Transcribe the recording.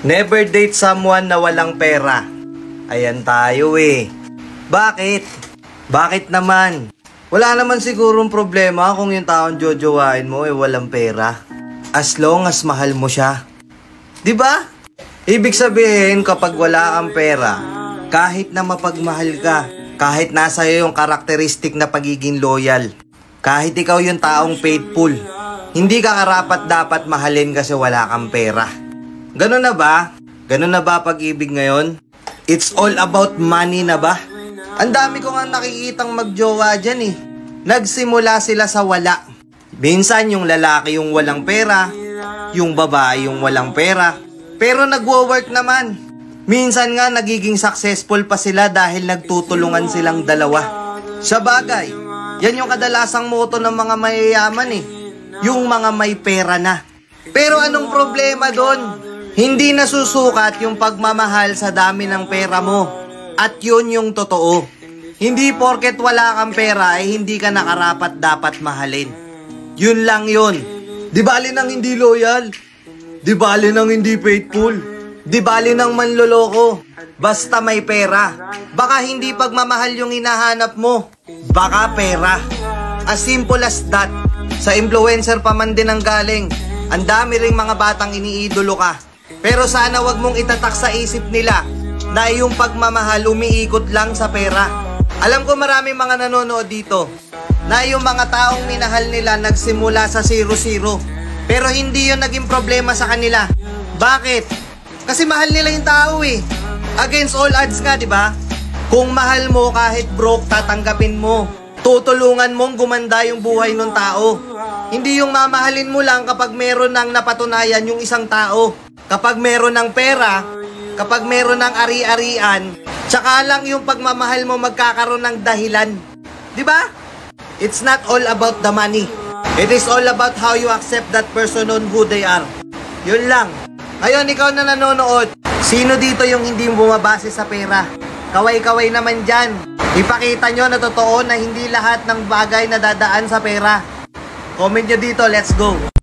Never date someone na walang pera. Ayan tayo eh. Bakit? Bakit naman? Wala naman sigurong problema kung yung taong jojowain mo walang pera. As long as mahal mo siya. 'Di ba? Ibig sabihin kapag wala kang pera, kahit na mapagmahal ka, kahit nasa iyo yung karakteristik na pagiging loyal, kahit ikaw yung taong faithful, hindi ka karapat-dapat mahalin kasi wala kang pera. Ganun na ba? Ganun na ba pag-ibig ngayon? It's all about money na ba? Ang dami ko nga nakikitang magjowa dyan eh. Nagsimula sila sa wala. Minsan yung lalaki yung walang pera, yung babae yung walang pera, pero nagwo-work naman. Minsan nga nagiging successful pa sila dahil nagtutulungan silang dalawa. Sa bagay, yan yung kadalasang moto ng mga mayayaman eh. Yung mga may pera na. Pero anong problema doon? Hindi nasusukat yung pagmamahal sa dami ng pera mo. At yun yung totoo. Hindi porket wala kang pera ay hindi ka nakarapat dapat mahalin. Yun lang yun. Di bali nang hindi loyal. Di bali nang hindi faithful. Di bali nang manloloko. Basta may pera. Baka hindi pagmamahal yung hinahanap mo. Baka pera. As simple as that. Sa influencer pa man din ang galing. Ang dami ring mga batang iniidolo ka. Pero sana wag mong itatak sa isip nila na yung pagmamahal umiikot lang sa pera. Alam ko marami mga nanonood dito na yung mga taong minahal nila nagsimula sa 0-0. Pero hindi yun naging problema sa kanila. Bakit? Kasi mahal nila yung tao eh. Against all odds nga, di ba? Kung mahal mo kahit broke, tatanggapin mo. Tutulungan mong gumanda yung buhay ng tao. Hindi yung mamahalin mo lang kapag meron ng napatunayan yung isang tao. Kapag meron ng pera, kapag meron ng ari-arian, tsaka lang yung pagmamahal mo magkakaroon ng dahilan. Di ba? It's not all about the money. It is all about how you accept that person on who they are. Yun lang. Ngayon, ikaw na nanonood, sino dito yung hindi bumabase sa pera? Kaway-kaway naman dyan. Ipakita nyo na totoo na hindi lahat ng bagay na dadaan sa pera. Comment nyo dito, let's go.